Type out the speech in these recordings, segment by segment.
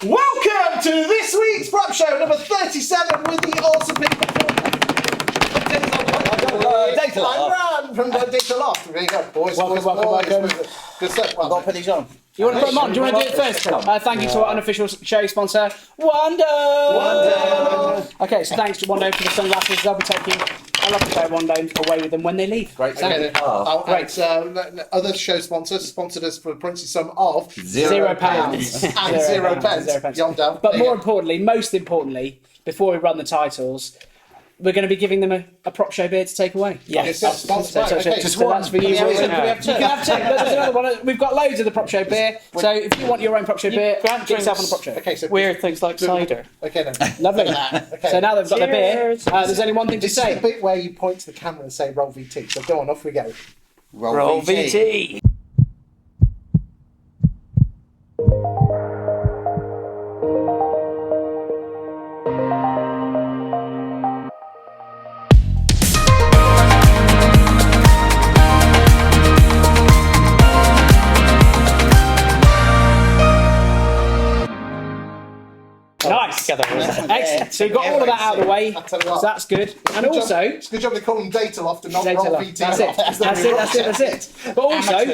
Welcome to this week's PropShow number 37 with the awesome people from I'm Grant from Dataloft. There you go, boys. Welcome. Good stuff. I've got to put these on. You want to put them on? Do you want to do it first? Thank you to our unofficial show sponsor, Wando. Okay, so thanks to Wando for the sunglasses. They'll be taking a lovely pair of Wando away with them when they leave. Great. Okay, great. Other show sponsors sponsored us for a princely sum of £0. and £0. Yonder. But most importantly, before we run the titles, we're going to be giving them a prop show beer to take away. Yes. So that's for you. You can have two. There's another one. We've got loads of the prop show beer. So if you want your own prop show beer, get yourself on the prop show. Okay, so weird things like cider. Okay then. Lovely. Okay. So now they've got the beer, there's only one thing to say. This is the bit where you point to the camera and say roll VT. So go on, off we go. Roll VT. Nice. Excellent. So you've got all of that out of the way. So that's good. And also, it's a good job they call them Dataloft and not roll VT. That's it. But also,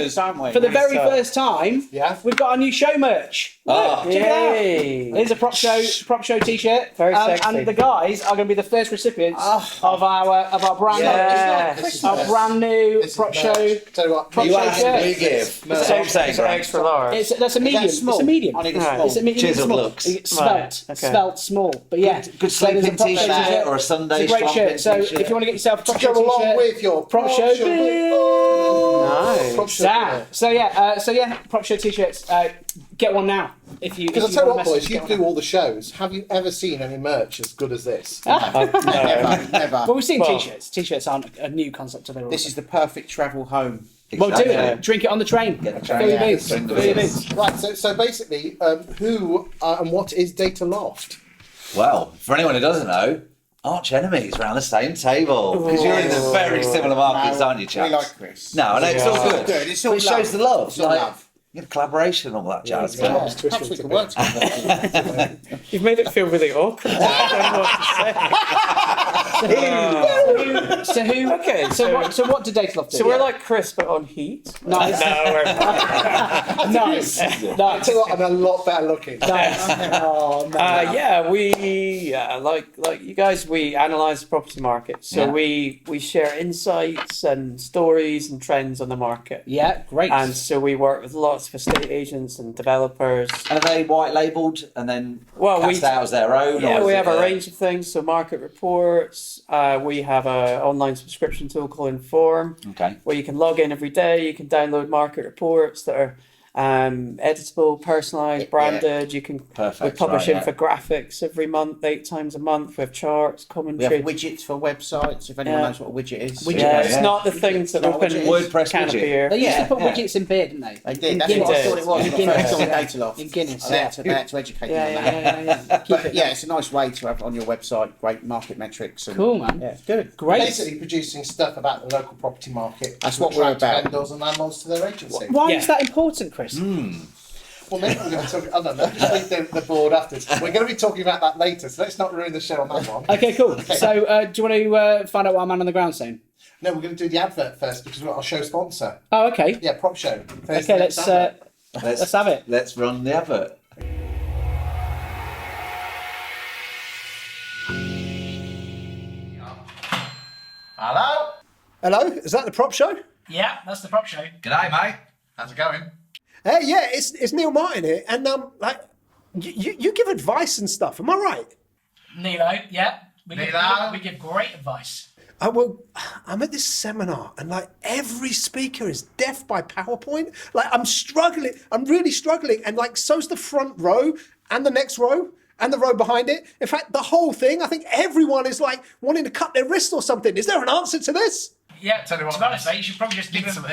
for the very first time, we've got a new show merch. Look, check it out. Here's a prop show t-shirt. Very sexy. And the guys are going to be the first recipients of our brand new prop show. Tell you what, prop show shirt. We give. That's what I'm saying, Grant. Extra large. That's a medium. It's a medium. I need a small. Chiseled looks. Svelte, small. But yeah, good sleeping t-shirt or a Sunday. It's a great shirt. So if you want to get yourself a prop show go t-shirt, along with your prop show Nice. So yeah, prop show t-shirts. Get one now. Because I'll tell you what, boys, you do all the shows. Have you ever seen any merch as good as this? Never. Well, we've seen t-shirts. T-shirts aren't a new concept to their. This is the perfect travel home. Well, do it. Drink it on the train. Fill your boots. Right. So basically, who and what is Dataloft? Well, for anyone who doesn't know, arch enemies around the same table because you're in the very similar markets, aren't you, chaps? We like Chris. No, it's all good. It's all it shows the love. It's all love. You get collaboration and all that jazz. Perhaps we could work together. You've made it feel really awkward. I don't know what to say. Okay. So what did Dataloft do? So we're like Chris, but on heat. Nice. Nice. I tell you what, I'm a lot better looking. Nice. Oh man. We like you guys. We analyse the property market, so we share insights and stories and trends on the market. Yeah, great. And so we work with lots of estate agents and developers. And are they white labelled and then cast out as their own? Yeah, we have a range of things. So market reports. We have an online subscription tool called Inform. Okay. Where you can log in every day. You can download market reports that are editable, personalised, branded. You can we publish infographics every month, 8 times a month. We have charts, commentary. We have widgets for websites. If anyone knows what a widget is, it's not the things that open WordPress widget. They used to put widgets in beer, didn't they? They did. That's what I thought it was. In Guinness. In Guinness. They had to educate you on that. But it's a nice way to have on your website. Great market metrics. Cool, man. Yeah, good. Great. Basically producing stuff about the local property market. That's what we're about. Vendors and landlords to their agency. Why is that important, Chris? Well, maybe we're going to talk. I don't know. Just leave the board afterwards. We're going to be talking about that later, so let's not ruin the show on that one. Okay, cool. Okay. So, do you want to find out what I'm on the ground saying? No, we're going to do the advert first because we've got our show sponsor. Oh, okay. Yeah, PropShow. Okay, let's have it. Let's run the advert. Hello, is that the prop show? Yeah, that's the prop show. G'day, mate. How's it going? Yeah, it's Neil Martin here, and you give advice and stuff. Am I right? Nilo, yeah. We give great advice. Well, I'm at this seminar, and every speaker is deaf by PowerPoint. I'm struggling. I'm really struggling, and so's the front row and the next row. And the row behind it. In fact, the whole thing, I think everyone is wanting to cut their wrist or something. Is there an answer to this? Yeah, tell you what. To be honest, mate, you should probably just give him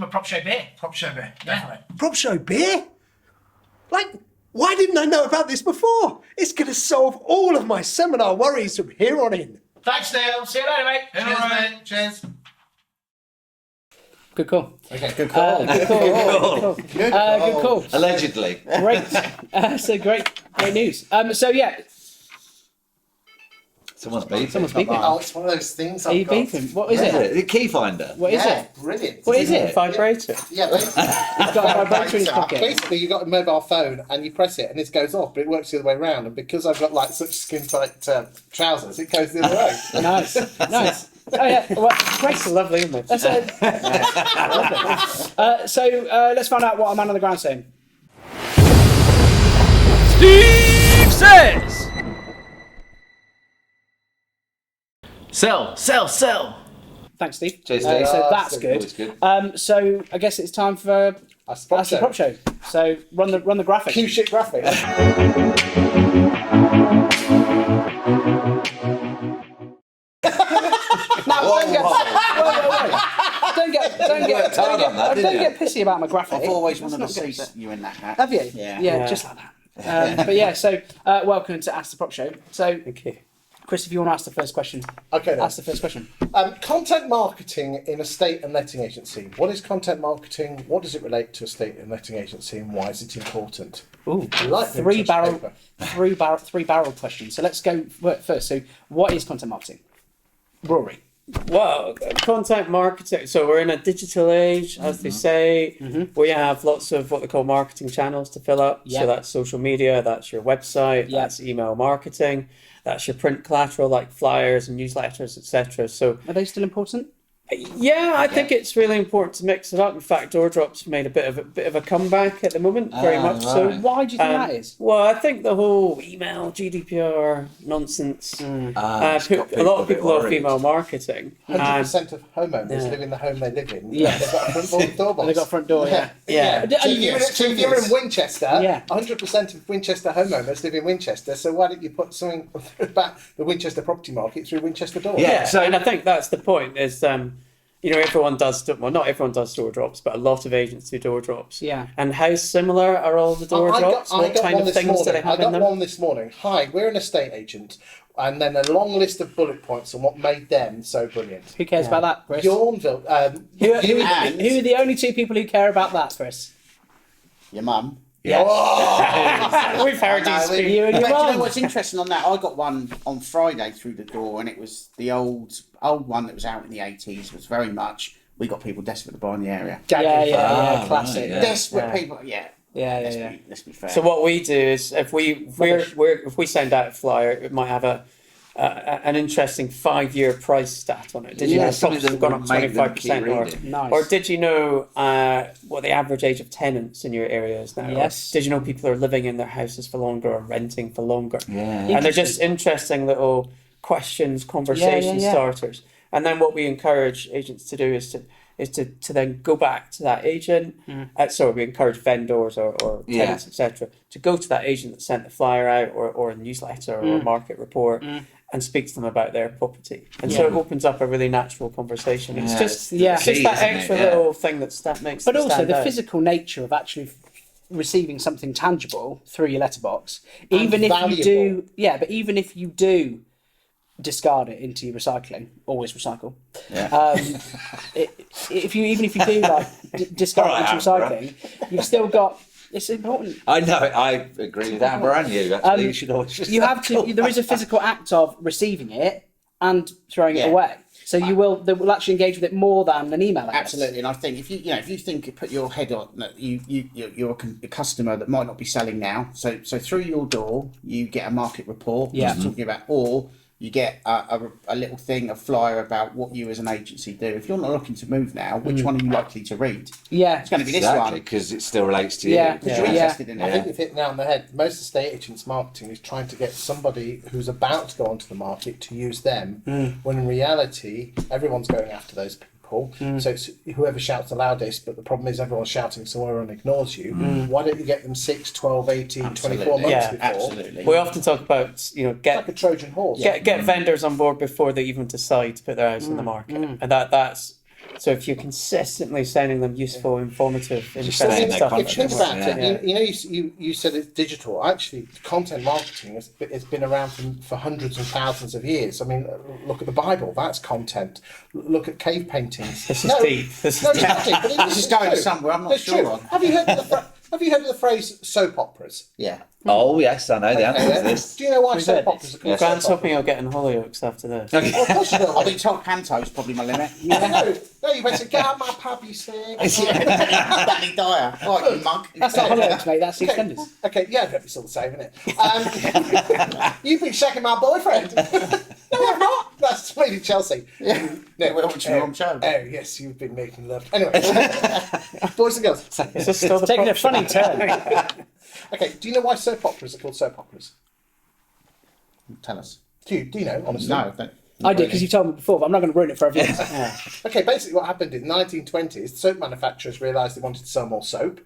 a prop show beer. Prop show beer, definitely. Prop show beer? Why didn't I know about this before? It's going to solve all of my seminar worries from here on in. Thanks, Neil. See you later, mate. Cheers, mate. Cheers. Good call. Okay. Good call. Good call. Allegedly. Great. So great. Great news. So yeah, Someone's beeping. someone's speaking. Oh, it's one of those things. Are you I've got. beeping? What is Is it? it? The key finder. What is it? Brilliant. What is it? Vibrator. Yeah, basically, He's got a vibrator in his pocket. basically you got a mobile phone and you press it and it goes off, but it works the other way around. And because I've got like such skin tight trousers, it goes the other way. Nice, nice. Oh yeah, well, great. It's a lovely image. That's so let's find out what a man on the ground's saying. Steve says, sell. Thanks, Steve. Cheers, Steve. So that's Always good. good. So I guess it's time for That's the That's the prop show. So run the graphic. Cue shit graphic. Don't get pissy about my graphic. I've always That's wanted to not see good. you in that hat. Have you? Yeah. Just like that. But yeah, so welcome to Ask the Prop Show. So, Thank you. Chris, if you want to ask the first question, Okay then. ask the first question. Content marketing in a estate and letting agency. What is content marketing? What does it relate to a estate and letting agency, and why is it important? Ooh, I like the three touch barrel question. So let's go first. So, what is content marketing? Rory. Well, content marketing. So we're in a digital age, as they say. We have lots of what they call marketing channels to fill up. Yeah. So that's social media, that's your website, Yeah. that's email marketing, that's your print collateral like flyers and newsletters, etc. So Are they still important? yeah, I think it's really important to mix it up. In fact, Doordrop's made a bit of a comeback at the moment, very much so. right. Why do you think that is? Well, I think the whole email GDPR nonsense. It's A got lot of a bit people off worried. email marketing. 100% of homeowners Yeah. live in the home they live in. Yeah. They've got a front door They got a front door, yeah. Yeah. So if you're in Winchester, Yeah. 100% of Winchester homeowners live in Winchester, so why don't you put something about the Winchester property market through Winchester Door? Yeah. So, and I think that's the point is, everyone does, well, not everyone does door drops, but a lot of agents do door drops. Yeah. And how similar are all the door drops? What kind of things do they have I got in them? one this morning. Hi, we're an estate agent. And then a long list of bullet points on what made them so brilliant. Who cares about that, Chris? Yawnville. Who are the only two people who care about that, Chris? Your mum. We've heard these But speak. You and do your you know mum. what's interesting on that? I got one on Friday through the door, and it was the old one that was out in the 80s. Was very much we got people desperate to buy in the area. Yeah, classic. right, yeah. Desperate people, yeah. Yeah. Let's be fair. So what we do is if we send out a flyer, it might have an interesting 5-year price stat on it. Did you Yeah, know something properties that have gone up would make them keep 25%? Or, reading. Nice. or did you know what the average age of tenants in your area is now? Yes. Or did you know people are living in their houses for longer or renting for longer? Yeah. And they're just interesting little questions, conversation Yeah. starters. And then what we encourage agents to do is to then go back to that agent. So we encourage vendors or tenants, etc., to go to that agent that sent the flyer out or a newsletter or a market report and speak to them about their property. And so it opens up a really natural conversation. It's Yeah, just yeah. it's just that Isn't it? extra Yeah. little thing that makes But them also stand the out. physical nature of actually receiving something tangible through your letterbox, even if valuable. you do, but even if you do discard it into your recycling, always recycle. Yeah. If you do like discard it into recycling, you've still got. It's important. I know. I agree with Amber and you. Actually, you should always just. You have to. There is a physical act of receiving it and throwing it away. So they will actually engage with it more than an email address. Absolutely, and I think if you think put your head on that you're a customer that might not be selling now, so through your door you get a market report, just talking about, or you get a little thing, a flyer about what you as an agency do. If you're not looking to move now, which one are you likely to read? Yeah, It's going to be this Exactly, one. because it still relates to you. Yeah. Because you're interested in I it. think you've hit the nail on the head. Most estate agents' marketing is trying to get somebody who's about to go onto the market to use them, when in reality, everyone's going after those people. So it's whoever shouts the loudest, but the problem is everyone's shouting somewhere and ignores you. Why don't you get them 6, 12, 18, 24 months Yeah, before? Absolutely. We often talk about, It's get like a Trojan horse. get vendors on board before they even decide to put their house on the market, and that's so if you're consistently sending them useful, informative, interesting saying their stuff. If you think about Yeah. it, you said it's digital. Actually, content marketing has been around for hundreds and thousands of years. I mean, look at the Bible. That's content. Look at cave paintings. This is deep. This is No, deep. it's not deep, but This is going somewhere I'm not It's sure true. on. Have you heard of the Have you heard of the phrase soap operas? Yeah. Oh yes, I know the answer to this. Do you know why soap operas are called Grant's soap hoping you'll get in Hollyoaks after this. operas? Well, of course you will. I think top panto's probably my limit. No, you better get out my pub, you see. Danny Dyer. Oh, you mug. That's not Hollyoaks, mate. That's EastEnders. Okay, yeah, it's still the same, isn't it? You've been shagging my boyfriend. No, I've not. That's maybe Chelsea. Yeah. No, We're watching the wrong show. Oh, yes, you've been making love. Anyway, boys and girls. Is this still the Taking a prop show? funny turn. Okay, do you know why soap operas are called soap operas? Tell us. Do you know, honestly? No, don't. I did because you told me before, but I'm not going to ruin it for everyone. Okay, basically what happened in the 1920s, soap manufacturers realised they wanted to sell more soap.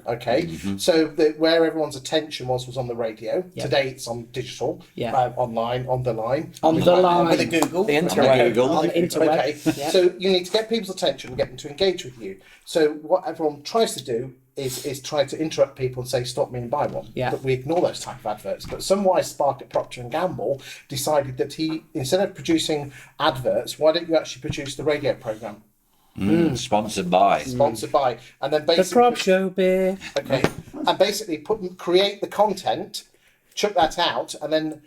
Okay, so where everyone's attention was on the radio. Yeah. Today it's on digital, Yeah. online, on the line. On the line. With a Google. The interweb. Google. On the interweb. Okay, Yeah. so you need to get people's attention and get them to engage with you. So what everyone tries to do is try to interrupt people and say, stop me and buy one. Yeah. But we ignore those type of adverts. But some wise spark at Procter & Gamble decided that instead of producing adverts, why don't you actually produce the radio programme? Sponsored by. Sponsored by. And then The basically... prop show beer. Okay. And basically create the content, chuck that out, and then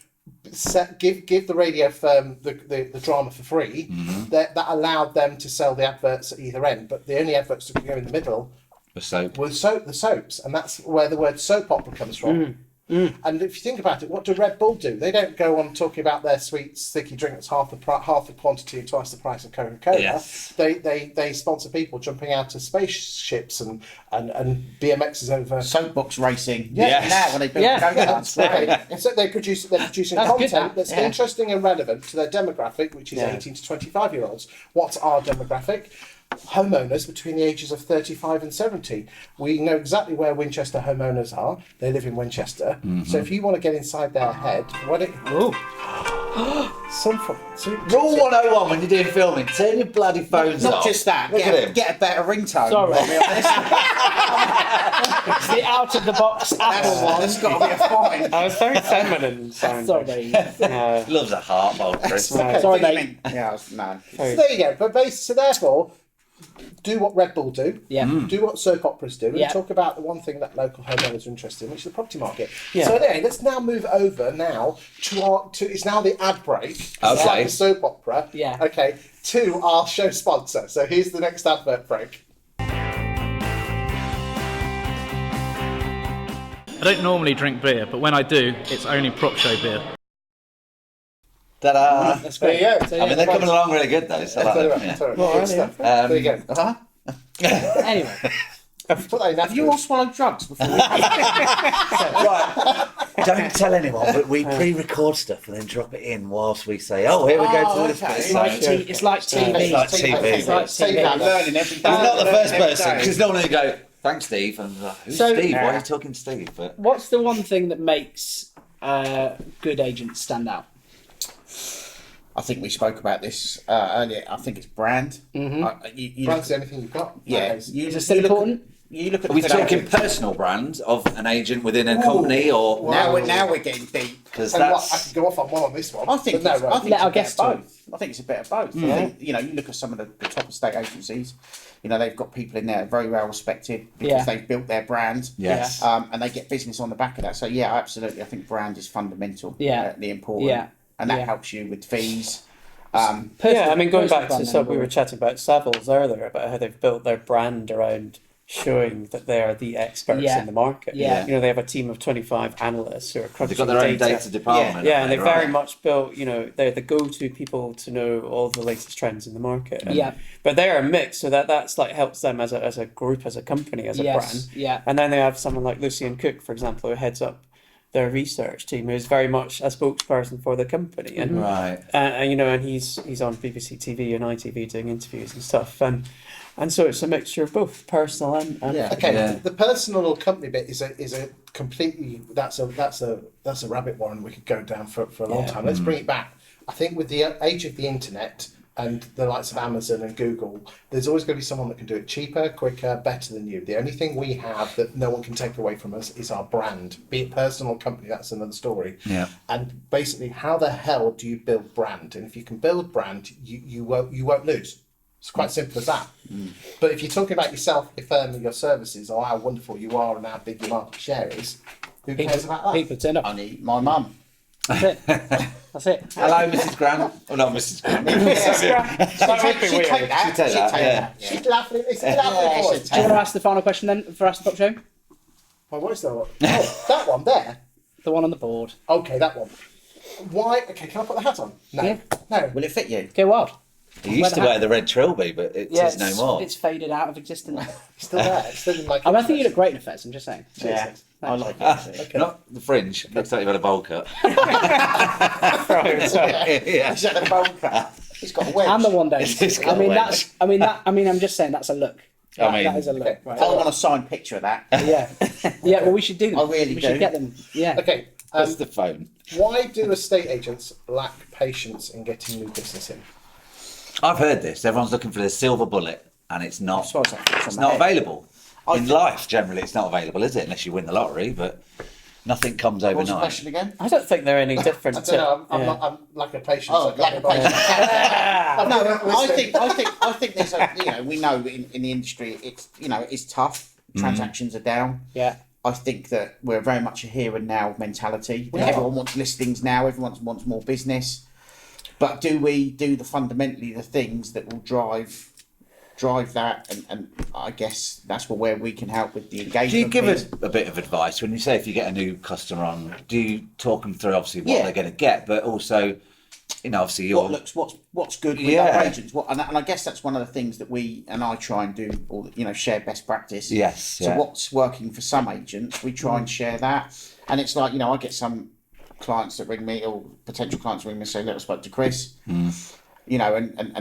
give the radio firm the drama for free. That allowed them to sell the adverts at either end. But the only adverts that could go in the middle The soap. the soaps, and that's where the word soap opera comes from. And if you think about it, what do Red Bull do? They don't go on talking about their sweet sticky drink that's half the quantity and twice the price of Coca-Cola. Yes. They sponsor people jumping out of spaceships and BMXs over. Soapbox racing. Yes. Now when they build go-karts. Okay. So they're producing That's good, content that. that's interesting and relevant to their demographic, which is 18 to 25-year-olds. What's our demographic? Homeowners between the ages of 35 and 70. We know exactly where Winchester homeowners are. They live in Winchester. So if you want to get inside their head, why don't you... Rule 101 when you're doing filming, turn your bloody phones Not off. just that. Look at him. Get a better ringtone. Sorry. I'll be honest. It's the out of the box Apple one. That's got to be a fine. It's very feminine sounding. Sorry, Dave. Loves a heart bowl, Chris. Sorry, Dave. Yeah, no. So there you go. But so therefore, do what Red Bull do. Yeah. Do what soap operas do. And Yeah. talk about the one thing that local homeowners are interested in, which is the property market. Yeah. So anyway, let's now move over now to it's now the ad break. It's Okay. like the soap opera. Yeah. Okay. To our show sponsor. So here's the next advert break. I don't normally drink beer, but when I do, it's only prop show beer. Ta-da! That's There great. you go. I mean, they're coming along really good though. So I like them, yeah. Good stuff. There you go. Anyway. Put that in Have you all swallowed drugs before? Right. Don't tell anyone, but we pre-record stuff and then drop it in whilst we say, "Oh, here we go to this okay. bit." It's like, So- it's like TV. It's like TV. It's like TV. I'm learning every day. I'm not the first Every person day. because normally you go, "Thanks, Steve," and I'm like, who's So- Steve? Why are you talking to Steve? But What's the one thing that makes good agents stand out? I think we spoke about this earlier. I think it's brand. Brand's the only thing you've got. Yeah. nowadays. You, Is it still important? You look at are we the talking agent. personal brand of an agent within a company, or Now we're getting deep. because And what, I that's can go off on one on this one. I think but it's, no, I right. think Let it's our a bit guests of talk. both. I think it's a bit of both. I think, you look at some of the top estate agencies. They've got people in there very well respected because Yeah. they've built their brand. yes. And they get business on the back of that. So yeah, absolutely. I think brand is fundamental. Yeah. The important. Yeah. And that Yeah. helps you with fees. Yeah, I mean, going back Personal to brand we were chatting about Savills earlier about how they've built their brand around showing that they are the experts Yeah. in the market. Yeah. You know, they have a team of 25 analysts who are crunching They've got their own data department. Yeah, and they haven't they, very much built, they're the go-to people to know all the latest trends in the market. And- Yeah. But they're a mix, so that's like helps them as a group, as a company, as a Yes, brand. yeah. And then they have someone like Lucian Cook, for example, who heads up their research team, who's very much a spokesperson for the company. And Right. and he's on BBC TV and ITV doing interviews and stuff. And so it's a mixture of both personal and Okay, Yeah. the personal or company bit is a completely that's a rabbit warren we could go down for a long Yeah. time. Let's bring it back. I think with the age of the internet and the likes of Amazon and Google, there's always going to be someone that can do it cheaper, quicker, better than you. The only thing we have that no one can take away from us is our brand. Be it personal or company, that's another story. Yeah. And basically, how the hell do you build brand? And if you can build brand, you won't lose. It's quite simple as that. But if you're talking about yourself, your firm, and your services, or how wonderful you are and how big your market share is, who cares about that? People turn up. I need my mum. That's it. That's it. Hello, Mrs. Grant. Oh, not Mrs. Grant. She'd take that. She's laughing. It's Yeah, laughing. she'd Do you want to ask the final question then for us, the Prop Show? Oh, what is that one? Oh, that one there. The one on the board. Okay, that one. Why? Okay, can I put the hat on? No. Yeah. No. Will it fit you? Go wild. He used to wear the red trilby, but it is no more. It's faded out of existence. It's still there. It's still in my. I think you look great in a fez, I'm just saying. Yeah, I like it. Okay. Not the fringe. Looks like you've had a bowl cut. Yeah. He's had a bowl cut. He's got a wedge. And the one day. It's got a wedge. I'm just saying that's a look. That is a look. Right. I want a signed picture of that. Yeah. Yeah, well, we should do them. I really we do. should get them. Yeah. Okay. That's the phone. Why do estate agents lack patience in getting new business in? I've heard this. Everyone's looking for the silver bullet, and it's not. As far as that It's not available. In life, generally, it's not available, is it? Unless you win the lottery, but nothing comes What was the overnight. question again? I don't think they're any different. I don't know. I'm lack of patience. Oh, lack of patience. No, I think there's a, we know in the industry it's tough. Transactions are down. Yeah. I think that we're very much a here and now mentality. Yeah. Everyone wants listings now. Everyone wants more business. But do we do fundamentally the things that will drive that? And I guess that's where we can help with the engagement. Do you give piece. a bit of advice when you say if you get a new customer on? Do you talk them through obviously what Yeah. they're going to get, but also, obviously you're what's good with Yeah. our agents? And I guess that's one of the things that we and I try and do. Share best practice. Yes. So what's working for some agents, we try and share that. And it's like I get some clients that ring me or potential clients ring me and say, look, I spoke to Chris. And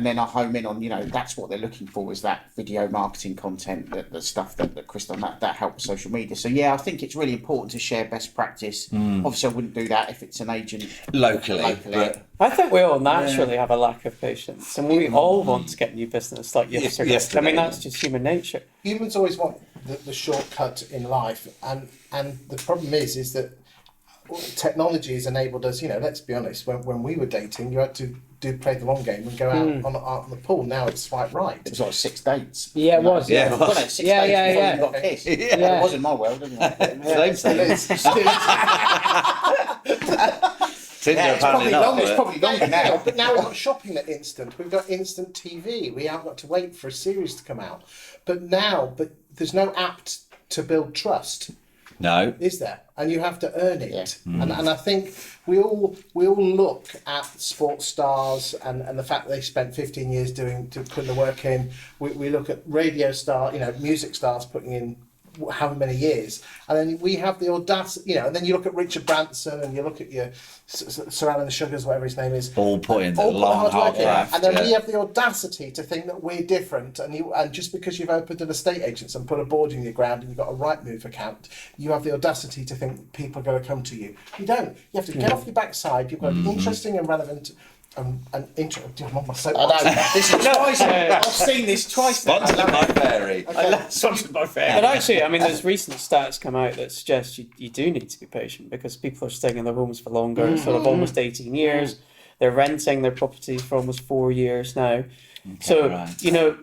then I home in on, that's what they're looking for is that video marketing content, the stuff that Chris done, that helps social media. So yeah, I think it's really important to share best practice. Obviously I wouldn't do that if it's an agent locally. But I think we all naturally have a lack of patience, and we all want to get new business like yesterday. Yesterday. I mean, that's just human nature. Humans always want the shortcut in life, and the problem is that technology has enabled us. Let's be honest. When we were dating, you had to play the long game and go out on the pool. Now it's swipe right. It was like 6 dates. Yeah, it was. Yeah. Well, no, 6 dates before you got kissed. Yeah. It was in my world, didn't it? Same. Tinder It's probably apparently not. longer. It's probably longer now. But now we've got shopping at instant. We've got instant TV. We haven't got to wait for a series to come out. But there's no app to build trust. No. Is there? And you have to earn it. Yeah. And I think we all look at sports stars and the fact that they spent 15 years putting the work in. We look at radio star, music stars putting in how many years, and then we have the audacity, and then you look at Richard Branson and you look at your Sir Alan Sugars, whatever his name is, all put in the all long hard in. graft, and then we have the audacity to think that we're different, and just because you've opened an estate agents and put a board in your ground and you've got a Rightmove account, you have the audacity to think people are going to come to you. You don't. You have to get off your backside. You've got to be interesting and relevant. I'm on my soapbox. I know. This is twice. I've seen this twice. now. Sponsored by Fairy. Sponsored by Fairy. But actually, I mean, there's recent stats come out that suggest you do need to be patient because people are staying in their homes for longer, sort of almost 18 years. They're renting their properties for almost 4 years now. Okay, So, right.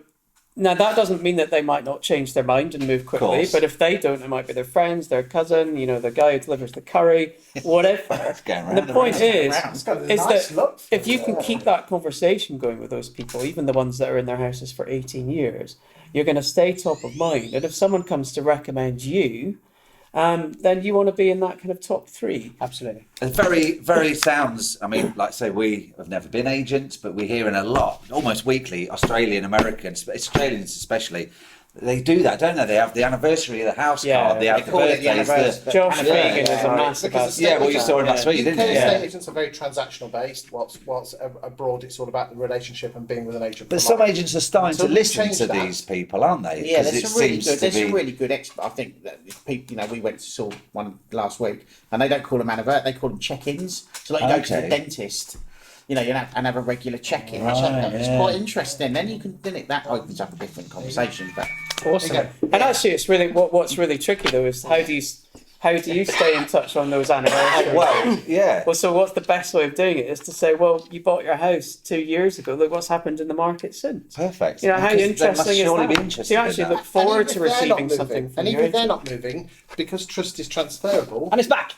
now that doesn't mean that they might not change their mind and move quickly, Course. but if they don't, it might be their friends, their cousin, the guy who delivers the curry, whatever. going And the round point is It's got a is nice that look. if you can keep that conversation going with those people, even the ones that are in their houses for 18 years, you're going to stay top of mind. And if someone comes to recommend you, then you want to be in that kind of top 3. Absolutely. It very, very sounds, I mean, like I say, we have never been agents, but we're hearing a lot, almost weekly, Australians especially, they do that, don't they? They have the anniversary of the house card, they have the call it the birthdays. anniversary. Josh Yeah, Regan is a right. massive Because Yeah, well, you saw him last week, UK didn't you? estate Yeah. agents are very transactional based. Whilst abroad, it's all about the relationship and being with an agent. But for some life. agents are starting So to we listen changed to that. these people, aren't they? Yeah, 'Cause there's it some really seems good. to There's be- some really good I think that if people, we went to saw one last week, and they don't call them anniversary, they call them check-ins. So like you go to the Okay. dentist, and have a regular check-in. Right, It's yeah. quite interesting. Then you can that opens up a different conversation. But Awesome. And actually, it's really what's really tricky though is how do you stay in touch on those anniversaries? Well, yeah. Well, so what's the best way of doing it is to say, well, you bought your house 2 years ago. Look what's happened in the market since. Perfect. You know, how Because interesting they must is surely that? be interested So you in actually that. look forward And to even if they're not receiving something moving, from and your even if they're agent. not moving, because trust is transferable. And it's back.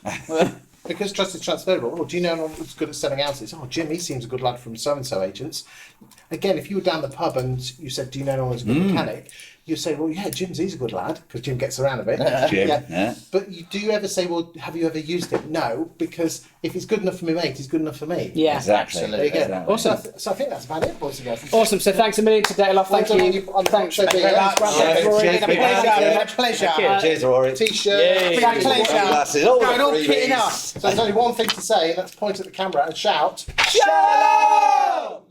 Because trust is transferable. Or do you know anyone who's good at selling houses? Oh, Jim, he seems a good lad from so and so agents. Again, if you were down the pub and you said, "Do you know anyone who's a good mechanic?" You say, "Well, yeah, he's a good lad," because Jim gets around a bit. Jim, yeah. But do you ever say, "Well, have you ever used it?" No, because if he's good enough for me, mate, he's good enough for me. Yeah, Exactly. absolutely. There you go. Exactly. Awesome. So I think that's about it, boys and girls. Awesome. So thanks a million to Dataloft. Thank Well done you. on Thanks. Show Thank you very much. Grant. Grant and Rory. Cheers, It's been a big pleasure. pleasure. Cheers, Rory. T-shirt. Yay. Big pleasure. Glasses, all Going the all freebies. kitting up. So there's only one thing to say, and that's point at the camera and shout. Shalom!